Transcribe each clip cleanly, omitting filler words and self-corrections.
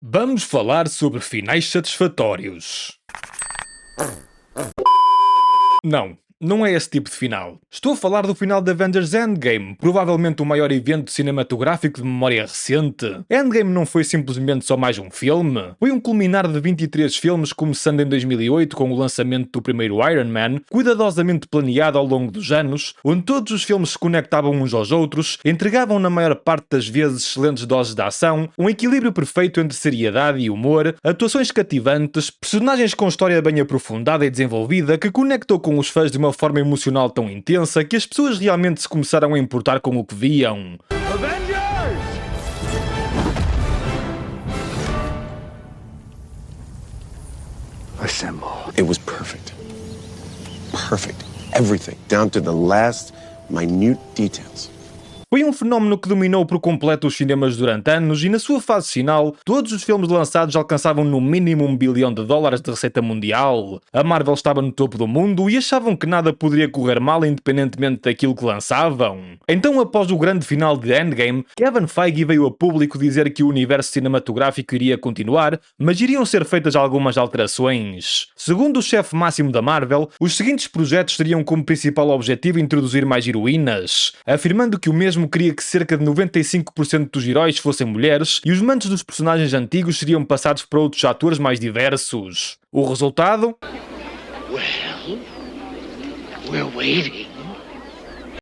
Vamos falar sobre finais satisfatórios. Não é esse tipo de final. Estou a falar do final de Avengers Endgame, provavelmente o maior evento cinematográfico de memória recente. Endgame não foi simplesmente só mais um filme, foi um culminar de 23 filmes, começando em 2008 com o lançamento do primeiro Iron Man, cuidadosamente planeado ao longo dos anos, onde todos os filmes se conectavam uns aos outros, entregavam na maior parte das vezes excelentes doses de ação, um equilíbrio perfeito entre seriedade e humor, atuações cativantes, personagens com história bem aprofundada e desenvolvida que conectou com os fãs de uma forma emocional tão intensa que as pessoas realmente se começaram a importar com o que viam. Avengers! Assemble. It was perfect. Perfect. Everything, down to the last minute details. Foi um fenómeno que dominou por completo os cinemas durante anos e na sua fase final, todos os filmes lançados alcançavam no mínimo $1 bilhão de receita mundial. A Marvel estava no topo do mundo e achavam que nada poderia correr mal independentemente daquilo que lançavam. Então, após o grande final de Endgame, Kevin Feige veio a público dizer que o universo cinematográfico iria continuar, mas iriam ser feitas algumas alterações. Segundo o chefe máximo da Marvel, os seguintes projetos teriam como principal objetivo introduzir mais heroínas, afirmando que o mesmo queria que cerca de 95% dos heróis fossem mulheres e os mantos dos personagens antigos seriam passados para outros atores mais diversos. O resultado? We're waiting.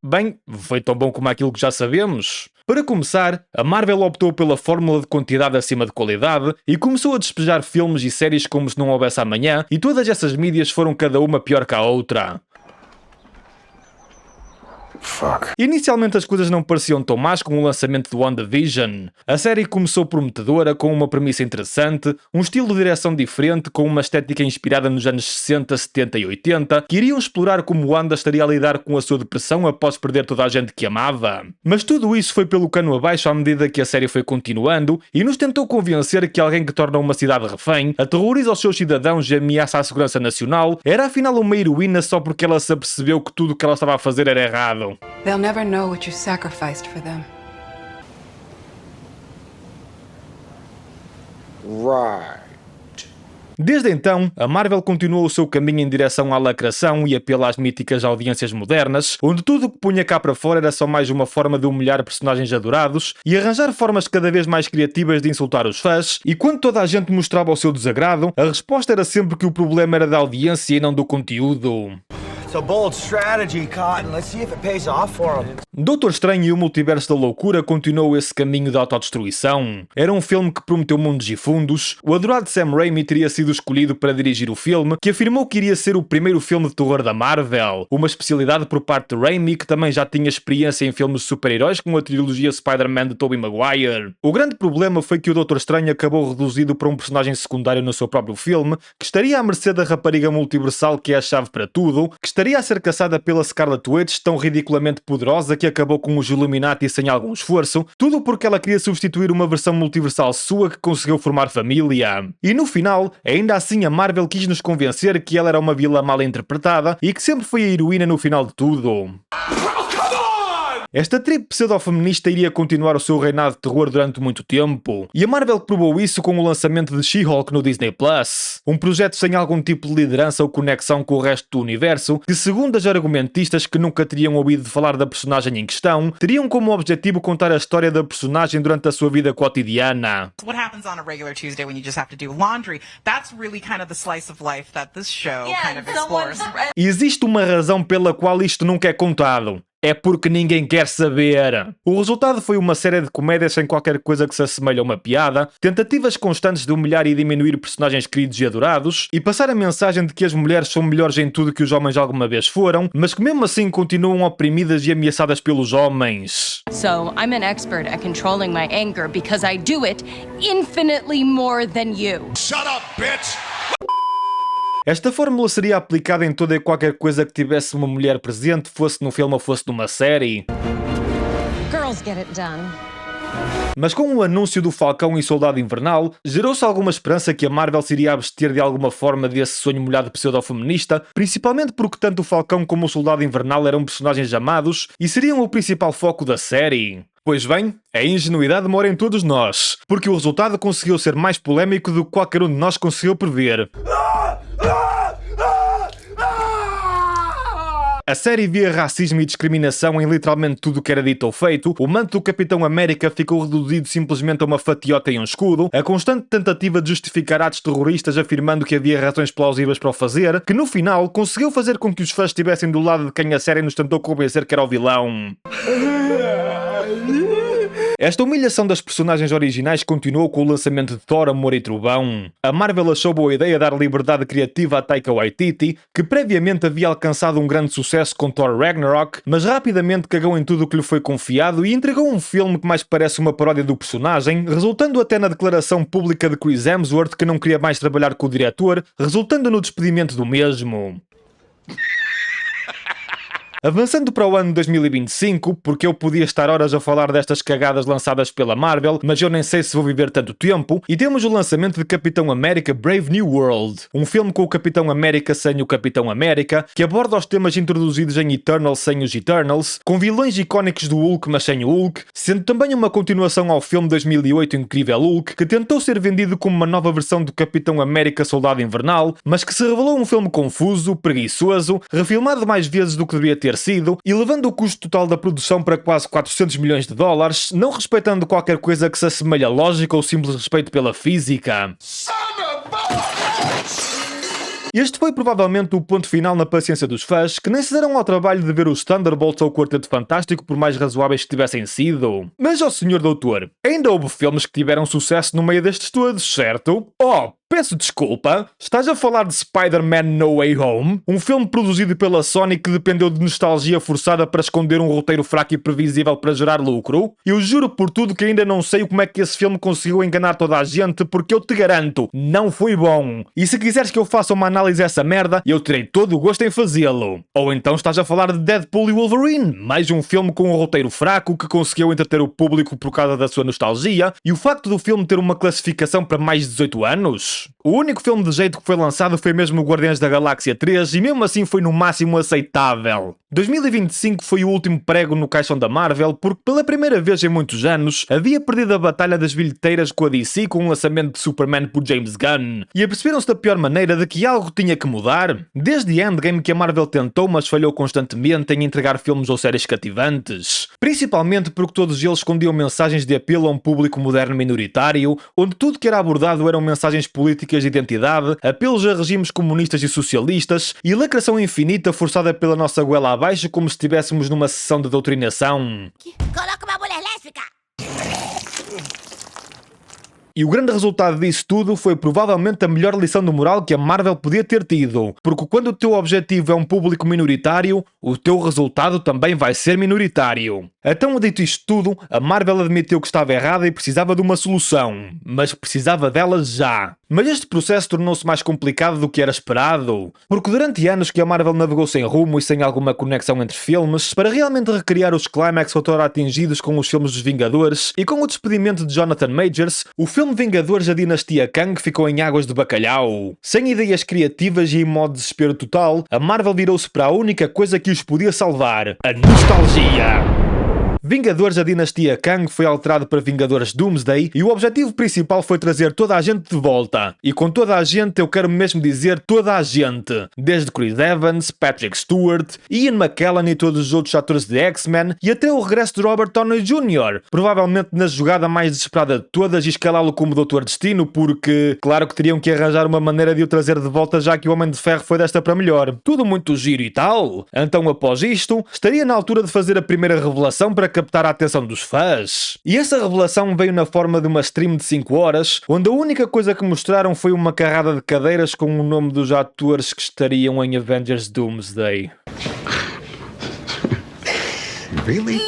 Bem, foi tão bom como aquilo que já sabemos. Para começar, a Marvel optou pela fórmula de quantidade acima de qualidade e começou a despejar filmes e séries como se não houvesse amanhã, e todas essas mídias foram cada uma pior que a outra. Fuck. Inicialmente as coisas não pareciam tão más com o lançamento de WandaVision. A série começou prometedora, com uma premissa interessante, um estilo de direção diferente, com uma estética inspirada nos anos 60, 70 e 80, que iriam explorar como Wanda estaria a lidar com a sua depressão após perder toda a gente que amava. Mas tudo isso foi pelo cano abaixo à medida que a série foi continuando e nos tentou convencer que alguém que torna uma cidade refém, aterroriza os seus cidadãos e ameaça a segurança nacional, era afinal uma heroína só porque ela se apercebeu que tudo o que ela estava a fazer era errado. They'll never know what you sacrificed for them. Right. Desde então, a Marvel continuou o seu caminho em direção à lacração e apelo às míticas audiências modernas, onde tudo o que punha cá para fora era só mais uma forma de humilhar personagens adorados e arranjar formas cada vez mais criativas de insultar os fãs, e quando toda a gente mostrava o seu desagrado, a resposta era sempre que o problema era da audiência e não do conteúdo. It's a bold strategy, Cotton. Let's see if it pays off for him. Doutor Estranho e o Multiverso da Loucura continuou esse caminho de autodestruição. Era um filme que prometeu mundos e fundos. O adorado Sam Raimi teria sido escolhido para dirigir o filme, que afirmou que iria ser o primeiro filme de terror da Marvel, uma especialidade por parte de Raimi, que também já tinha experiência em filmes de super-heróis com a trilogia Spider-Man de Tobey Maguire. O grande problema foi que o Doutor Estranho acabou reduzido para um personagem secundário no seu próprio filme, que estaria à mercê da rapariga multiversal que é a chave para tudo, que estaria a ser caçada pela Scarlet Witch, tão ridiculamente poderosa que acabou com os Illuminati sem algum esforço, tudo porque ela queria substituir uma versão multiversal sua que conseguiu formar família. E no final, ainda assim a Marvel quis nos convencer que ela era uma vilã mal interpretada e que sempre foi a heroína no final de tudo. Esta tribo pseudo-feminista iria continuar o seu reinado de terror durante muito tempo, e a Marvel provou isso com o lançamento de She-Hulk no Disney+, um projeto sem algum tipo de liderança ou conexão com o resto do universo, que segundo as argumentistas que nunca teriam ouvido falar da personagem em questão, teriam como objetivo contar a história da personagem durante a sua vida cotidiana. What happens on a regular Tuesday when you just have to do laundry? That's really kind of the slice of life that this show kind of explores. E existe uma razão pela qual isto nunca é contado. É porque ninguém quer saber. O resultado foi uma série de comédias sem qualquer coisa que se assemelhe a uma piada, tentativas constantes de humilhar e diminuir personagens queridos e adorados, e passar a mensagem de que as mulheres são melhores em tudo que os homens alguma vez foram, mas que mesmo assim continuam oprimidas e ameaçadas pelos homens. So, I'm an expert at controlling my anger because I do it infinitely more than you. Shut up, bitch! Esta fórmula seria aplicada em toda e qualquer coisa que tivesse uma mulher presente, fosse no filme ou fosse numa série. Girls get it done. Mas com o anúncio do Falcão e Soldado Invernal, gerou-se alguma esperança que a Marvel se iria abster de alguma forma desse sonho molhado pseudo-feminista, principalmente porque tanto o Falcão como o Soldado Invernal eram personagens amados e seriam o principal foco da série. Pois bem, a ingenuidade mora em todos nós, porque o resultado conseguiu ser mais polémico do que qualquer um de nós conseguiu prever. A série via racismo e discriminação em literalmente tudo o que era dito ou feito, o manto do Capitão América ficou reduzido simplesmente a uma fatiota e um escudo, a constante tentativa de justificar atos terroristas afirmando que havia razões plausíveis para o fazer, que no final conseguiu fazer com que os fãs estivessem do lado de quem a série nos tentou convencer que era o vilão. Esta humilhação das personagens originais continuou com o lançamento de Thor, Amor e Trovão. A Marvel achou boa ideia dar liberdade criativa a Taika Waititi, que previamente havia alcançado um grande sucesso com Thor Ragnarok, mas rapidamente cagou em tudo o que lhe foi confiado e entregou um filme que mais parece uma paródia do personagem, resultando até na declaração pública de Chris Hemsworth que não queria mais trabalhar com o diretor, resultando no despedimento do mesmo. Avançando para o ano 2025, porque eu podia estar horas a falar destas cagadas lançadas pela Marvel, mas eu nem sei se vou viver tanto tempo, e temos o lançamento de Capitão América Brave New World, um filme com o Capitão América sem o Capitão América, que aborda os temas introduzidos em Eternals sem os Eternals, com vilões icónicos do Hulk mas sem o Hulk, sendo também uma continuação ao filme 2008 Incrível Hulk, que tentou ser vendido como uma nova versão do Capitão América Soldado Invernal, mas que se revelou um filme confuso, preguiçoso, refilmado mais vezes do que devia ter sido e levando o custo total da produção para quase 400 milhões de dólares, não respeitando qualquer coisa que se assemelhe à lógica ou simples respeito pela física. Este foi provavelmente o ponto final na paciência dos fãs, que nem se deram ao trabalho de ver os Thunderbolts ou o Quarteto Fantástico por mais razoáveis que tivessem sido. Mas, ó senhor doutor, ainda houve filmes que tiveram sucesso no meio destes todos, certo? Oh, peço desculpa, estás a falar de Spider-Man No Way Home? Um filme produzido pela Sony que dependeu de nostalgia forçada para esconder um roteiro fraco e previsível para gerar lucro? Eu juro por tudo que ainda não sei como é que esse filme conseguiu enganar toda a gente, porque eu te garanto, não foi bom. E se quiseres que eu faça uma análise dessa merda, eu terei todo o gosto em fazê-lo. Ou então estás a falar de Deadpool e Wolverine, mais um filme com um roteiro fraco que conseguiu entreter o público por causa da sua nostalgia, e o facto do filme ter uma classificação para mais de 18 anos? O único filme de jeito que foi lançado foi mesmo o Guardiões da Galáxia 3 e mesmo assim foi no máximo aceitável. 2025 foi o último prego no caixão da Marvel porque pela primeira vez em muitos anos havia perdido a batalha das bilheteiras com a DC com o lançamento de Superman por James Gunn e aperceberam-se da pior maneira de que algo tinha que mudar. Desde Endgame que a Marvel tentou mas falhou constantemente em entregar filmes ou séries cativantes. Principalmente porque todos eles escondiam mensagens de apelo a um público moderno minoritário, onde tudo que era abordado eram mensagens políticas de identidade, apelos a regimes comunistas e socialistas e lacração infinita forçada pela nossa goela abaixo como se estivéssemos numa sessão de doutrinação. Coloca uma mulher lésbica! E o grande resultado disso tudo foi provavelmente a melhor lição de moral que a Marvel podia ter tido, porque quando o teu objetivo é um público minoritário, o teu resultado também vai ser minoritário. Então, dito isto tudo, a Marvel admitiu que estava errada e precisava de uma solução, mas precisava dela já. Mas este processo tornou-se mais complicado do que era esperado, porque durante anos que a Marvel navegou sem rumo e sem alguma conexão entre filmes, para realmente recriar os clímax outrora atingidos com os filmes dos Vingadores, e com o despedimento de Jonathan Majors, o filme Vingadores A Dinastia Kang ficou em águas de bacalhau. Sem ideias criativas e em modo de desespero total, a Marvel virou-se para a única coisa que os podia salvar, a nostalgia. Vingadores A Dinastia Kang foi alterado para Vingadores Doomsday e o objetivo principal foi trazer toda a gente de volta. E com toda a gente eu quero mesmo dizer toda a gente. Desde Chris Evans, Patrick Stewart, Ian McKellen e todos os outros atores de X-Men e até o regresso de Robert Downey Jr. Provavelmente na jogada mais desesperada de todas e escalá-lo como Doutor Destino porque, claro que teriam que arranjar uma maneira de o trazer de volta já que o Homem de Ferro foi desta para melhor. Tudo muito giro e tal. Então após isto, estaria na altura de fazer a primeira revelação para captar a atenção dos fãs. E essa revelação veio na forma de uma stream de 5 horas, onde a única coisa que mostraram foi uma carrada de cadeiras com o nome dos atores que estariam em Avengers Doomsday. Really?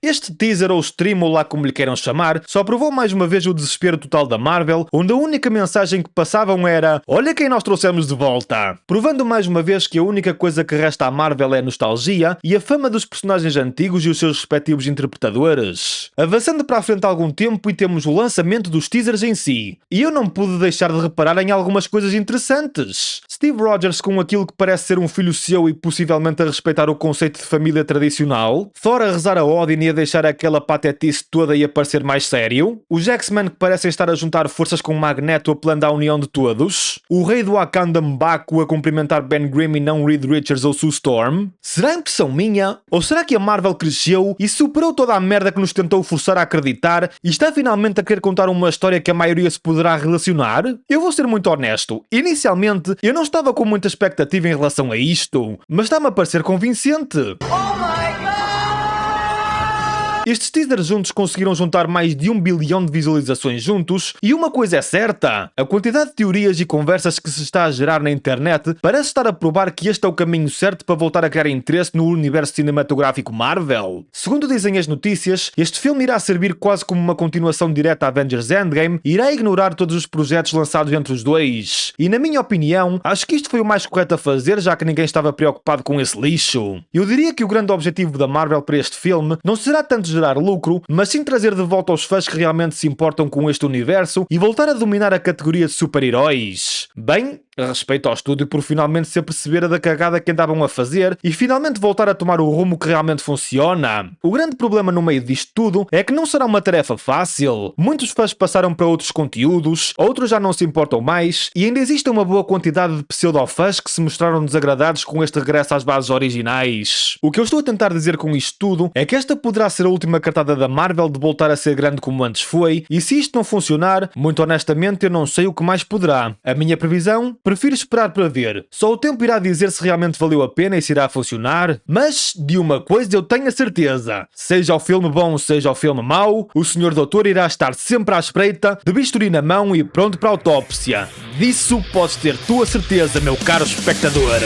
Este teaser ou stream, ou lá como lhe queiram chamar, só provou mais uma vez o desespero total da Marvel, onde a única mensagem que passavam era "Olha quem nós trouxemos de volta", provando mais uma vez que a única coisa que resta à Marvel é a nostalgia e a fama dos personagens antigos e os seus respectivos interpretadores. Avançando para a frente há algum tempo e temos o lançamento dos teasers em si, e eu não pude deixar de reparar em algumas coisas interessantes. Steve Rogers com aquilo que parece ser um filho seu e possivelmente a respeitar o conceito de família tradicional, Thor a rezar a Odin e a deixar aquela patetice toda e a parecer mais sério, os X-Men que parecem estar a juntar forças com Magneto apelando à união de todos, o rei do Wakanda M'Baku a cumprimentar Ben Grimm e não Reed Richards ou Sue Storm. Será impressão minha? Ou será que a Marvel cresceu e superou toda a merda que nos tentou forçar a acreditar e está finalmente a querer contar uma história que a maioria se poderá relacionar? Eu vou ser muito honesto, inicialmente eu não estava com muita expectativa em relação a isto, mas está-me a parecer convincente. Estes teasers juntos conseguiram juntar mais de 1 bilhão de visualizações juntos, e uma coisa é certa, a quantidade de teorias e conversas que se está a gerar na internet parece estar a provar que este é o caminho certo para voltar a criar interesse no universo cinematográfico Marvel. Segundo dizem as notícias, este filme irá servir quase como uma continuação direta a Avengers Endgame e irá ignorar todos os projetos lançados entre os dois. E na minha opinião, acho que isto foi o mais correto a fazer, já que ninguém estava preocupado com esse lixo. Eu diria que o grande objetivo da Marvel para este filme não será tanto gerar lucro, mas sim trazer de volta os fãs que realmente se importam com este universo e voltar a dominar a categoria de super-heróis. Bem, respeito ao estúdio por finalmente se aperceber da cagada que andavam a fazer e finalmente voltar a tomar o rumo que realmente funciona. O grande problema no meio disto tudo é que não será uma tarefa fácil. Muitos fãs passaram para outros conteúdos, outros já não se importam mais e ainda existe uma boa quantidade de pseudo-fãs que se mostraram desagradados com este regresso às bases originais. O que eu estou a tentar dizer com isto tudo é que esta poderá ser a última cartada da Marvel de voltar a ser grande como antes foi, e se isto não funcionar, muito honestamente eu não sei o que mais poderá. A minha previsão? Prefiro esperar para ver. Só o tempo irá dizer se realmente valeu a pena e se irá funcionar, mas de uma coisa eu tenho a certeza. Seja o filme bom, seja o filme mau, o Sr. Doutor irá estar sempre à espreita, de bisturi na mão e pronto para a autópsia. Disso podes ter tua certeza, meu caro espectador.